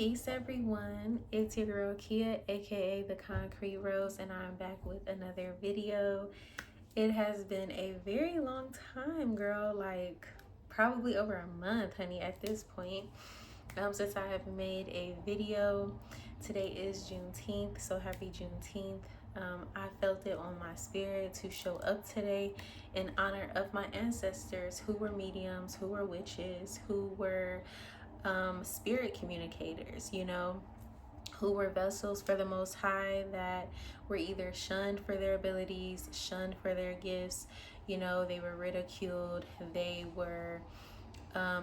Peace everyone, it's your girl Kia, aka the Concrete Rose, and I'm back with another video. It has been a very long time, girl, like probably over a month, honey, at this point, since I have made a video. Today is Juneteenth, so happy Juneteenth. I felt it on my spirit to show up today in honor of my ancestors who were mediums, who were witches, who were spirit communicators, who were vessels for the Most High that were either shunned for their abilities, shunned for their gifts. They were ridiculed, they were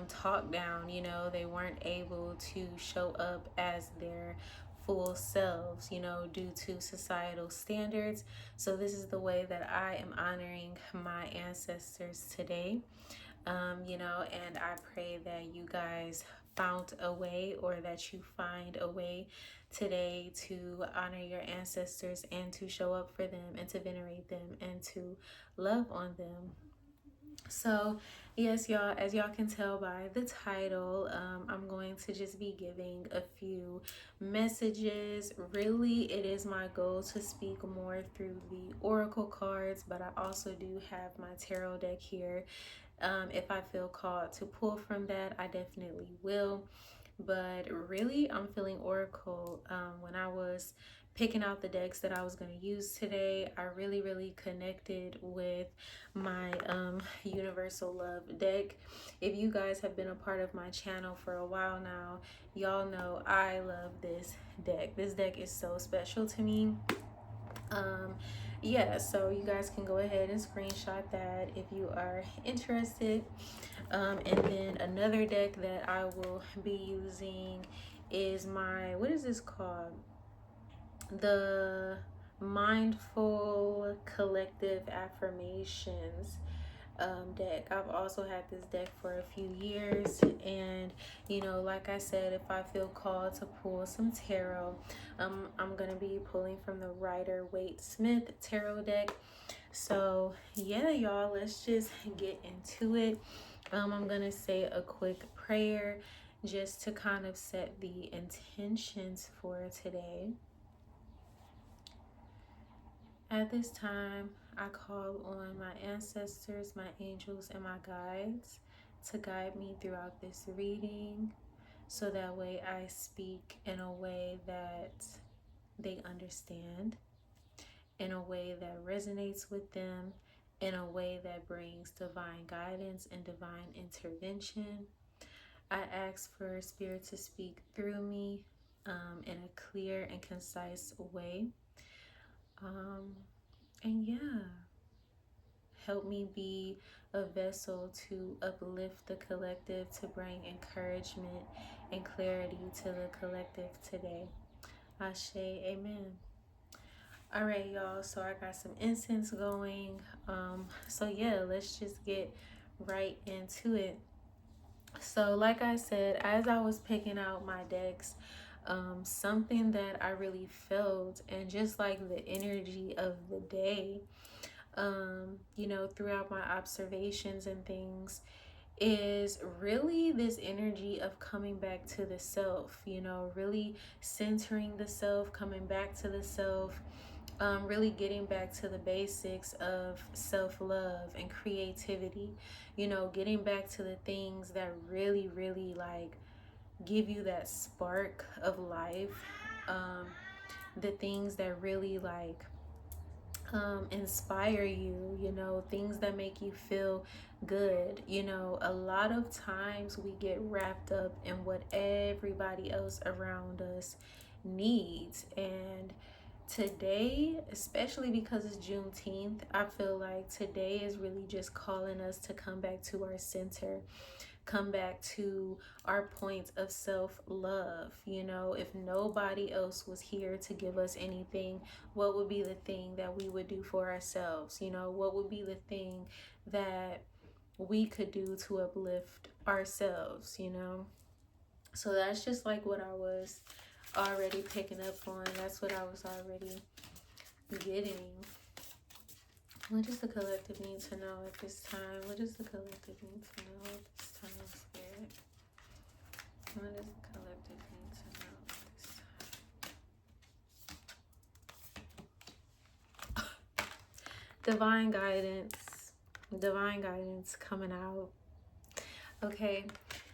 talked down, they weren't able to show up as their full selves, due to societal standards. So this is the way that I am honoring my ancestors today. And I pray that you guys found a way, or that you find a way today to honor your ancestors and to show up for them and to venerate them and to love on them. So yes, y'all, as y'all can tell by the title, I'm going to just be giving a few messages. Really, it is my goal to speak more through the oracle cards, but I also do have my tarot deck here. If I feel called to pull from that, I definitely will. But really, I'm feeling oracle. When I was picking out the decks that I was going to use today, I really connected with my Universal Love deck. If you guys have been a part of my channel for a while now, y'all know I love this deck. This deck is so special to me. Yeah, so you guys can go ahead and screenshot that if you are interested. And then another deck that I will be using is my, what is this called? The Mindful Collective Affirmations deck. I've also had this deck for a few years, and like I said, if I feel called to pull some tarot, I'm gonna be pulling from the Rider-Waite-Smith tarot deck. So yeah, y'all, let's just get into it. I'm gonna say a quick prayer just to kind of set the intentions for today. At this time, I call on my ancestors, my angels, and my guides to guide me throughout this reading, so that way I speak in a way that they understand, in a way that resonates with them, in a way that brings divine guidance and divine intervention. I ask for Spirit to speak through me in a clear and concise way. And yeah, help me be a vessel to uplift the collective, to bring encouragement and clarity to the collective today. Ashe, amen. All right, y'all, so I got some incense going. So yeah, let's just get right into it. So like I said, as I was picking out my decks, something that I really felt, and just like the energy of the day, throughout my observations and things, is really this energy of coming back to the self, really centering the self, coming back to the self, really getting back to the basics of self-love and creativity, getting back to the things that really like give you that spark of life, the things that really like inspire you, things that make you feel good. A lot of times we get wrapped up in what everybody else around us needs, and today, especially because it's Juneteenth, I feel like today is really just calling us to come back to our center, come back to our point of self-love. If nobody else was here to give us anything, what would be the thing that we would do for ourselves? What would be the thing that we could do to uplift ourselves? So that's just like what I was already picking up on. That's what I was already getting. What does the collective need to know at this time? What does the collective need to know at this time, Spirit? What does the collective need to know? Divine guidance. Divine guidance coming out. Okay,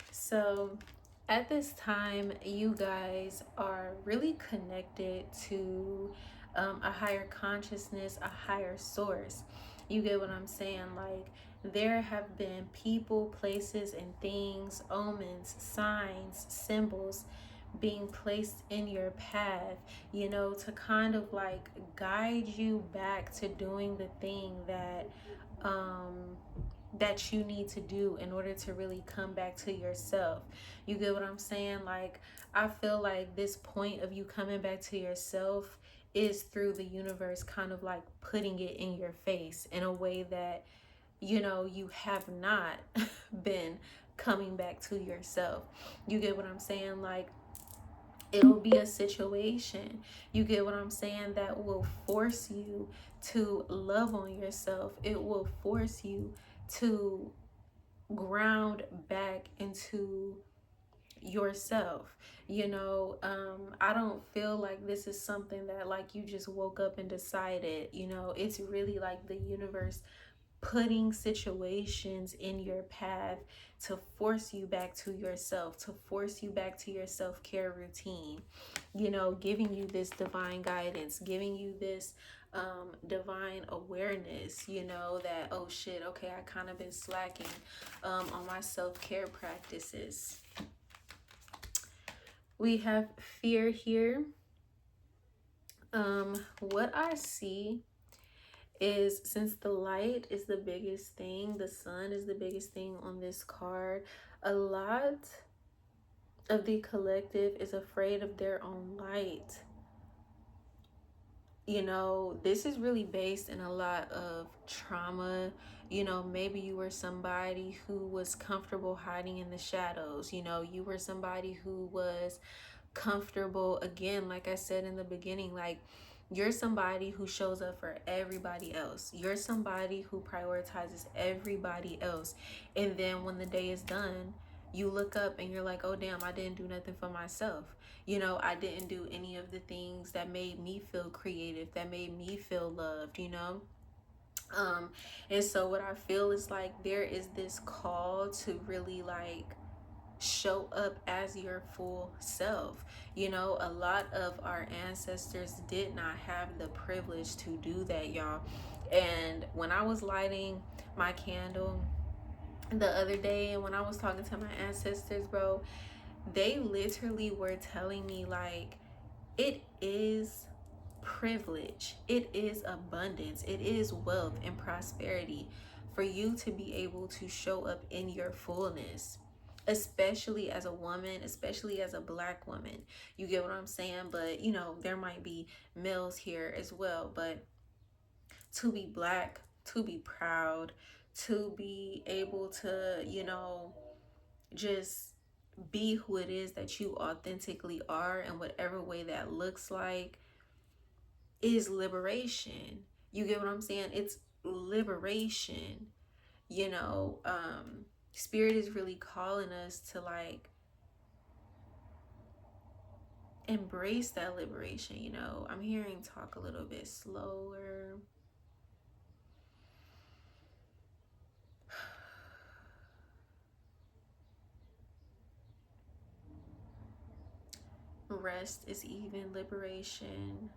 so at this time, you guys are really connected to a higher consciousness, a higher source. You get what I'm saying? Like, there have been people, places, and things, omens, signs, symbols being placed in your path, you know, to kind of like guide you back to doing the thing um that you need to do in order to really come back to yourself. You get what I'm saying? Like, I feel like this point of you coming back to yourself is through the universe kind of like putting it in your face in a way that, you know, you have not been coming back to yourself. You get what I'm saying? Like, it'll be a situation, you get what I'm saying, that will force you to love on yourself. It will force you to ground back into yourself. You know, I don't feel like this is something that like you just woke up and decided. You know, it's really like the universe putting situations in your path to force you back to yourself, to force you back to your self-care routine, you know, giving you this divine guidance, giving you this divine awareness, you know, that, oh shit, okay, I kind of been slacking on my self-care practices. We have fear here. What I see is, since the light is the biggest thing, the sun is the biggest thing on this card, a lot of the collective is afraid of their own light. You know, this is really based in a lot of trauma. You know, maybe you were somebody who was comfortable hiding in the shadows. You know, you were somebody who was comfortable, again, like I said in the beginning, like, you're somebody who shows up for everybody else. You're somebody who prioritizes everybody else. And then when the day is done, you look up and you're like, oh damn, I didn't do nothing for myself. You know, I didn't do any of the things that made me feel creative, that made me feel loved, you know? And so what I feel is like there is this call to really like show up as your full self. You know, a lot of our ancestors did not have the privilege to do that, y'all. And when I was lighting my candle the other day, and when I was talking to my ancestors, bro, they literally were telling me like, it is privilege, it is abundance, it is wealth and prosperity for you to be able to show up in your fullness, especially as a woman, especially as a Black woman. You get what I'm saying? But you know, there might be males here as well, but to be Black, to be proud, to be able to, you know, just be who it is that you authentically are in whatever way that looks like, is liberation. You get what I'm saying? It's liberation. You know, spirit is really calling us to like embrace that liberation. You know, I'm hearing talk a little bit slower. Rest is even liberation.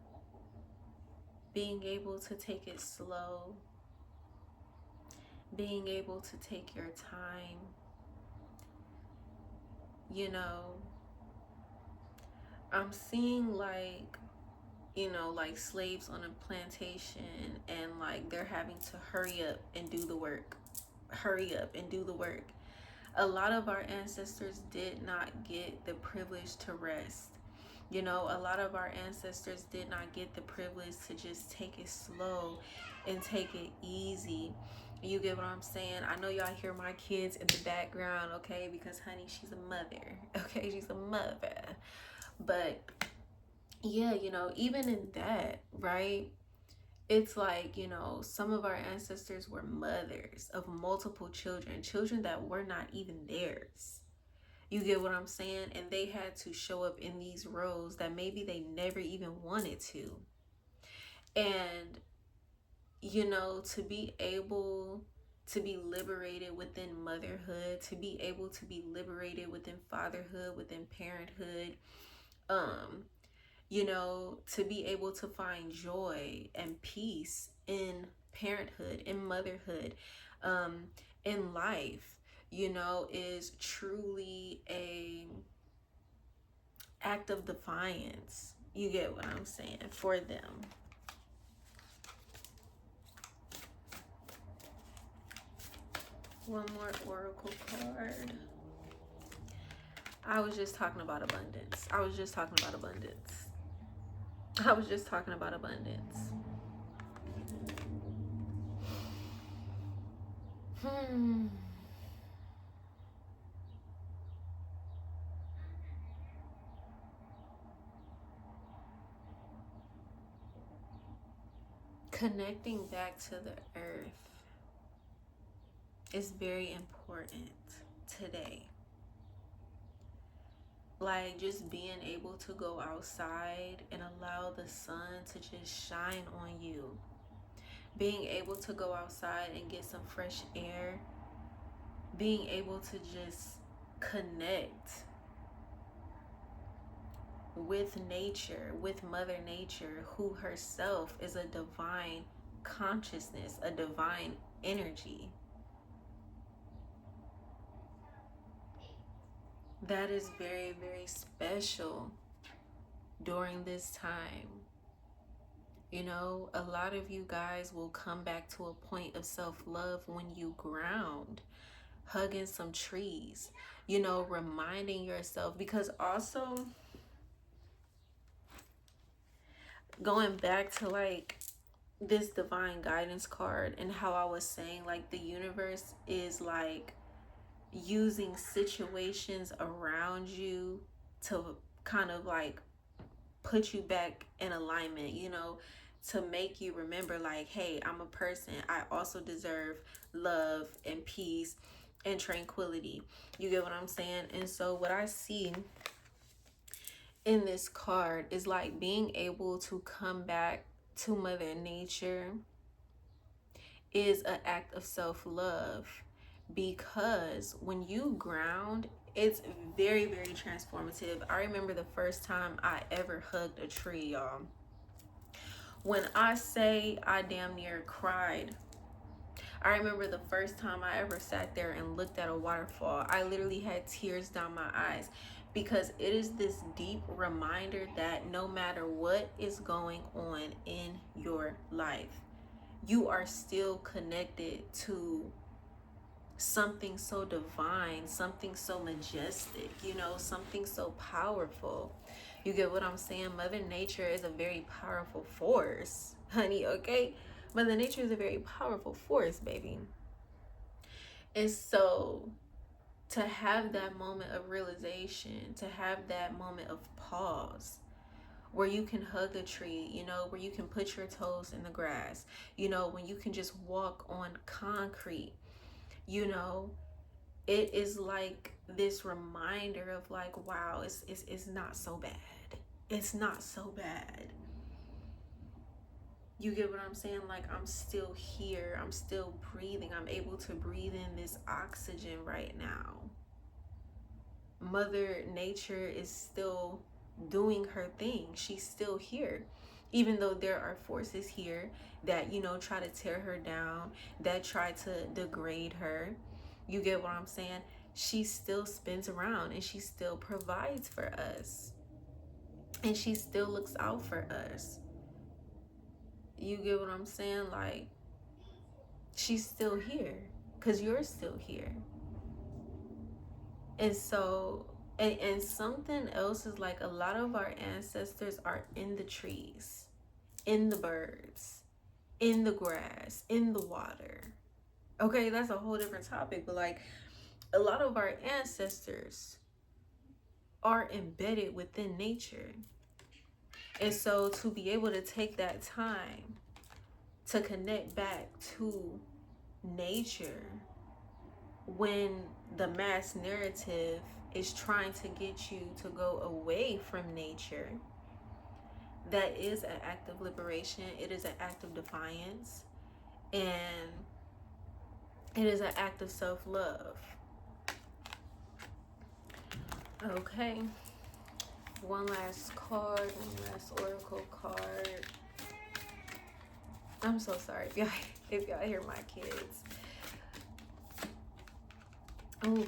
Being able to take it slow, being able to take your time. You know, I'm seeing like, you know, like slaves on a plantation, and like they're having to hurry up and do the work. Hurry up and do the work. A lot of our ancestors did not get the privilege to rest. You know, a lot of our ancestors did not get the privilege to just take it slow and take it easy. You get what I'm saying? I know y'all hear my kids in the background, okay? Because honey, she's a mother, okay? She's a mother. But yeah, you know, even in that, right? It's like, you know, some of our ancestors were mothers of multiple children, children that were not even theirs. You get what I'm saying? And they had to show up in these roles that maybe they never even wanted to. And you know, to be able to be liberated within motherhood, to be able to be liberated within fatherhood, within parenthood, um, you know, to be able to find joy and peace in parenthood, in motherhood, um, in life, you know, is truly a act of defiance. You get what I'm saying? For them. One more oracle card. I was just talking about abundance. I was just talking about abundance. I was just talking about abundance. Connecting back to the earth is very important today. Like just being able to go outside and allow the sun to just shine on you. Being able to go outside and get some fresh air. Being able to just connect with nature, with Mother Nature, who herself is a divine consciousness, a divine energy. That is very, very special during this time. You know, a lot of you guys will come back to a point of self-love when you ground, hugging some trees, you know, reminding yourself. Because also, going back to like this divine guidance card and how I was saying, like the universe is like using situations around you to kind of like put you back in alignment, you know, to make you remember like, hey, I'm a person. I also deserve love and peace and tranquility. You get what I'm saying? And so what I see in this card is like being able to come back to Mother Nature is an act of self-love, because when you ground, it's very, very transformative. I remember the first time I ever hugged a tree, y'all. When I say I damn near cried, I remember the first time I ever sat there and looked at a waterfall. I literally had tears down my eyes, because it is this deep reminder that no matter what is going on in your life, you are still connected to something so divine, something so majestic, you know, something so powerful. You get what I'm saying? Mother Nature is a very powerful force, honey, okay? Mother Nature is a very powerful force, baby. And so to have that moment of realization, to have that moment of pause, where you can hug a tree, you know, where you can put your toes in the grass, you know, when you can just walk on concrete, you know, it is like this reminder of like, wow, it's not so bad. It's not so bad. You get what I'm saying? Like, I'm still here. I'm still breathing. I'm able to breathe in this oxygen right now. Mother Nature is still doing her thing. She's still here. Even though there are forces here that, you know, try to tear her down, that try to degrade her. You get what I'm saying? She still spins around and she still provides for us. And she still looks out for us. You get what I'm saying? Like, she's still here because you're still here. And so, and something else is like, a lot of our ancestors are in the trees, in the birds, in the grass, in the water. Okay, that's a whole different topic, but like, a lot of our ancestors are embedded within nature. And so to be able to take that time to connect back to nature when the mass narrative is trying to get you to go away from nature, that is an act of liberation. It is an act of defiance. And it is an act of self-love. Okay. One last card, one last oracle card. I'm so sorry if y'all hear my kids. Oh,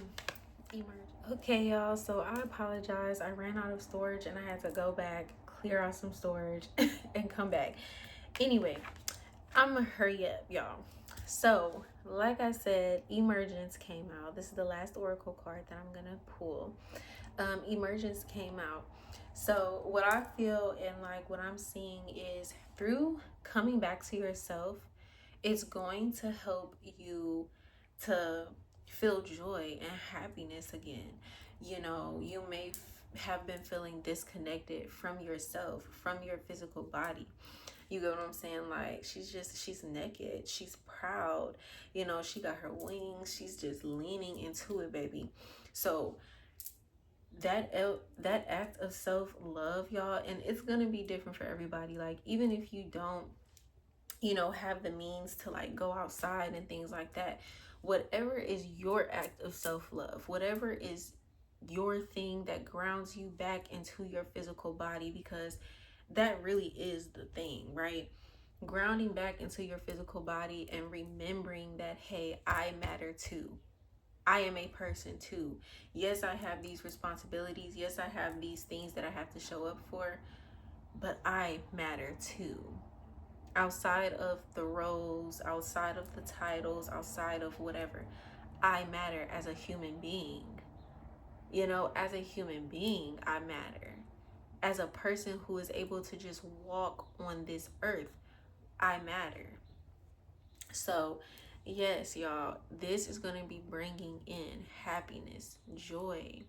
okay, y'all. So I apologize. I ran out of storage and I had to go back, clear out some storage, and come back. Anyway, I'm gonna hurry up, y'all. So, like I said, Emergence came out. This is the last oracle card that I'm gonna pull. Emergence came out. So what I feel and like what I'm seeing is through coming back to yourself, it's going to help you to feel joy and happiness again. You know, you may have been feeling disconnected from yourself, from your physical body. You get what I'm saying? Like, she's naked. She's proud. You know, she got her wings. She's just leaning into it, baby. So that act of self-love, y'all, and it's gonna be different for everybody. Like, even if you don't, you know, have the means to like go outside and things like that, whatever is your act of self-love, whatever is your thing that grounds you back into your physical body, because that really is the thing, right? Grounding back into your physical body and remembering that, hey, I matter too. I am a person too. Yes, I have these responsibilities. Yes, I have these things that I have to show up for, but I matter too. Outside of the roles, outside of the titles, outside of whatever, I matter as a human being. You know, as a human being, I matter. As a person who is able to just walk on this earth, I matter. So, yes, y'all, this is going to be bringing in happiness, joy,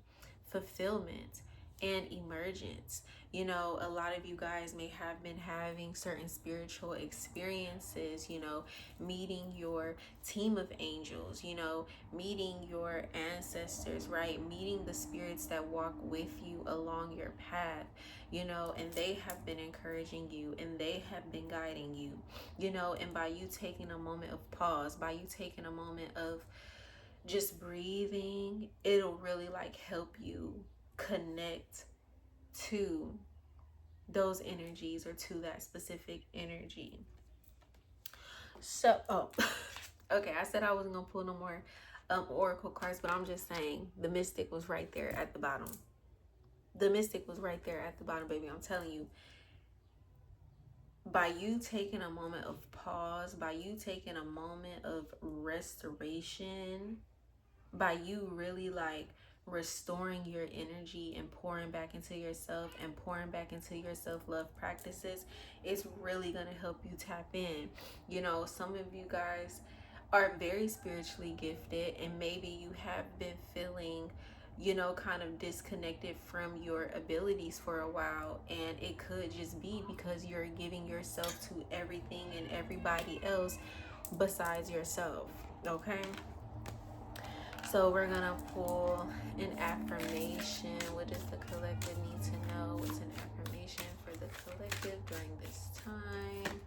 fulfillment, and emergence. You know, a lot of you guys may have been having certain spiritual experiences, you know, meeting your team of angels, you know, meeting your ancestors, right? Meeting the spirits that walk with you along your path, you know, and they have been encouraging you and they have been guiding you, you know, and by you taking a moment of pause, by you taking a moment of just breathing, it'll really like help you connect to those energies or to that specific energy. So, okay, I said I wasn't gonna pull no more oracle cards, but I'm just saying the mystic was right there at the bottom. The mystic was right there at the bottom, baby. I'm telling you, by you taking a moment of pause, by you taking a moment of restoration, by you really like restoring your energy and pouring back into yourself and pouring back into your self-love practices, it's really going to help you tap in. You know, some of you guys are very spiritually gifted and maybe you have been feeling, you know, kind of disconnected from your abilities for a while, and it could just be because you're giving yourself to everything and everybody else besides yourself. Okay, so we're gonna pull an affirmation. What does the collective need to know? What's an affirmation for the collective during this time?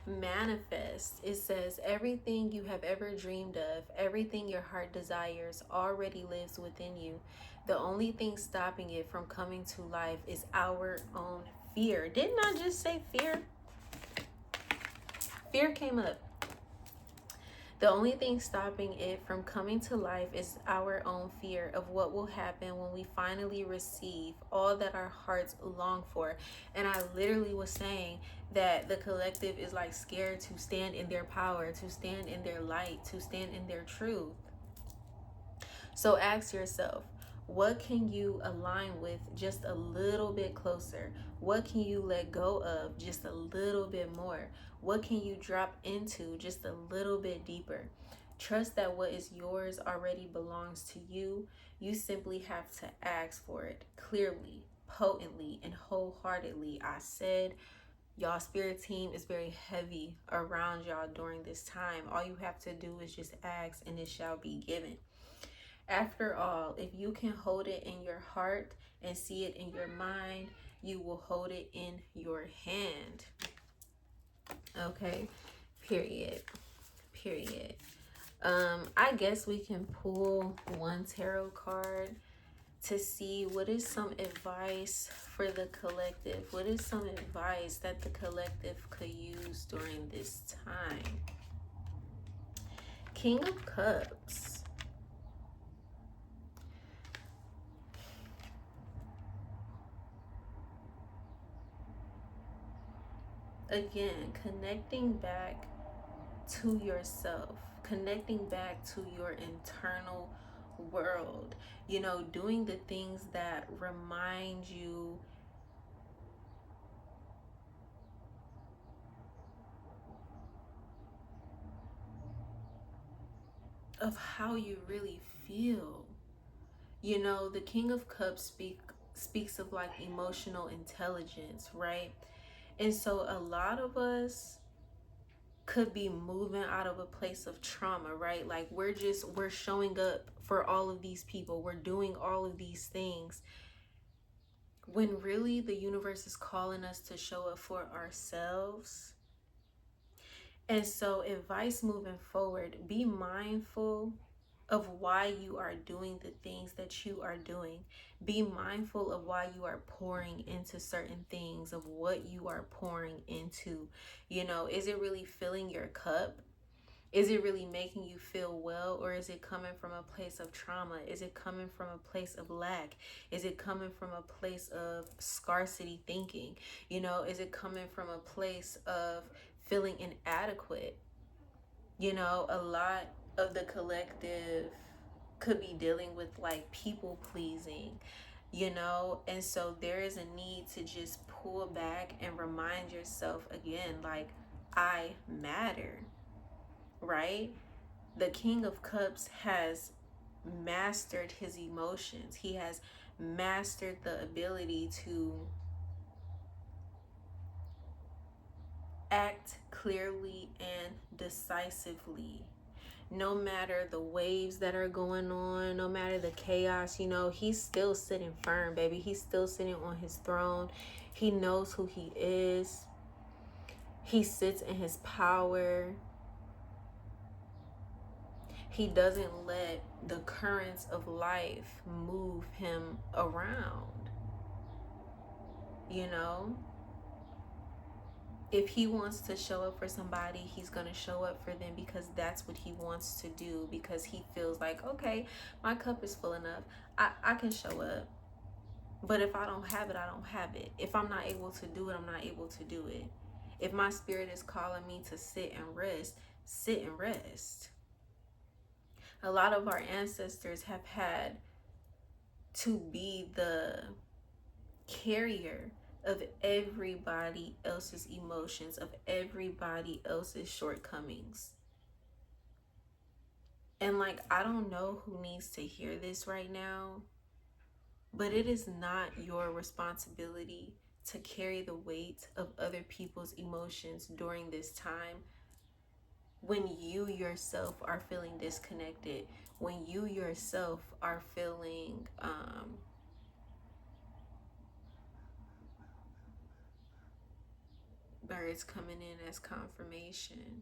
Manifest. It says everything you have ever dreamed of, everything your heart desires already lives within you. The only thing stopping it from coming to life is our own fear. Didn't I just say fear? Fear came up. The only thing stopping it from coming to life is our own fear of what will happen when we finally receive all that our hearts long for. And I literally was saying that the collective is like scared to stand in their power, to stand in their light, to stand in their truth. So ask yourself, what can you align with just a little bit closer? What can you let go of just a little bit more? What can you drop into just a little bit deeper? Trust that what is yours already belongs to you. You simply have to ask for it clearly, potently, and wholeheartedly. I said, y'all spirit team is very heavy around y'all during this time. All you have to do is just ask and it shall be given. After all, if you can hold it in your heart and see it in your mind, you will hold it in your hand. Okay, period. Period. I guess we can pull one tarot card to see what is some advice for the collective. What is some advice that the collective could use during this time? King of Cups. Again, connecting back to yourself, connecting back to your internal world, you know, doing the things that remind you of how you really feel. You know, the King of Cups speaks of like emotional intelligence, right? And so a lot of us could be moving out of a place of trauma, right? Like we're showing up for all of these people. We're doing all of these things when really the universe is calling us to show up for ourselves. And so, advice moving forward, be mindful of why you are doing the things that you are doing. Be mindful of why you are pouring into certain things, of what you are pouring into. You know, is it really filling your cup? Is it really making you feel well, or is it coming from a place of trauma? Is it coming from a place of lack? Is it coming from a place of scarcity thinking? You know, is it coming from a place of feeling inadequate? You know, a lot of the collective could be dealing with like people pleasing, you know, and so there is a need to just pull back and remind yourself again, like, I matter, right? The King of Cups has mastered his emotions. He has mastered the ability to act clearly and decisively. No matter the waves that are going on, no matter the chaos, you know, he's still sitting firm, baby. He's still sitting on his throne. He knows who he is. He sits in his power. He doesn't let the currents of life move him around. You know, if he wants to show up for somebody, he's going to show up for them because that's what he wants to do, because he feels like, okay, my cup is full enough. I can show up. But if I don't have it, I don't have it. If I'm not able to do it, I'm not able to do it. If my spirit is calling me to sit and rest, sit and rest. A lot of our ancestors have had to be the carrier of everybody else's emotions, of everybody else's shortcomings. And like, I don't know who needs to hear this right now, but it is not your responsibility to carry the weight of other people's emotions during this time when you yourself are feeling disconnected, when you yourself are feeling birds coming in as confirmation.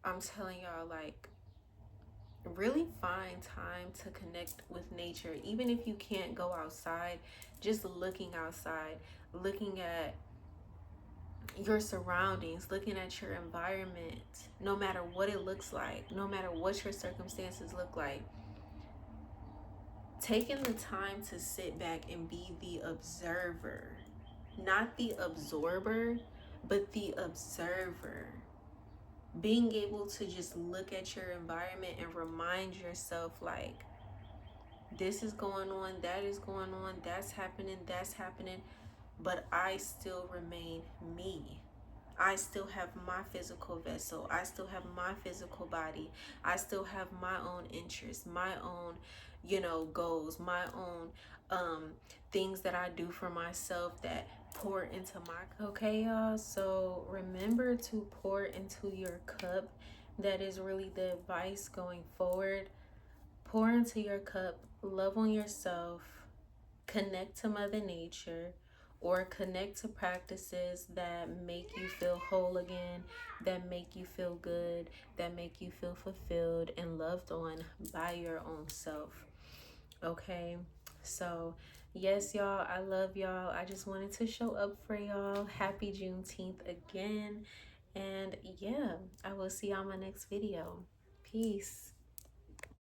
I'm telling y'all, like, really find time to connect with nature. Even if you can't go outside, just looking outside, looking at your surroundings, looking at your environment, no matter what it looks like, no matter what your circumstances look like, taking the time to sit back and be the observer, not the absorber, but the observer. Being able to just look at your environment and remind yourself, like, this is going on, that is going on, that's happening, but I still remain me. I still have my physical vessel. I still have my physical body. I still have my own interests, my own, you know, goals, my own things that I do for myself that pour into my. Okay, y'all. So remember to pour into your cup. That is really the advice going forward. Pour into your cup. Love on yourself. Connect to Mother Nature. or connect to practices that make you feel whole again, that make you feel good, that make you feel fulfilled and loved on by your own self. Okay, so yes, y'all, I love y'all. I just wanted to show up for y'all. Happy Juneteenth again. And yeah, I will see y'all in my next video. Peace.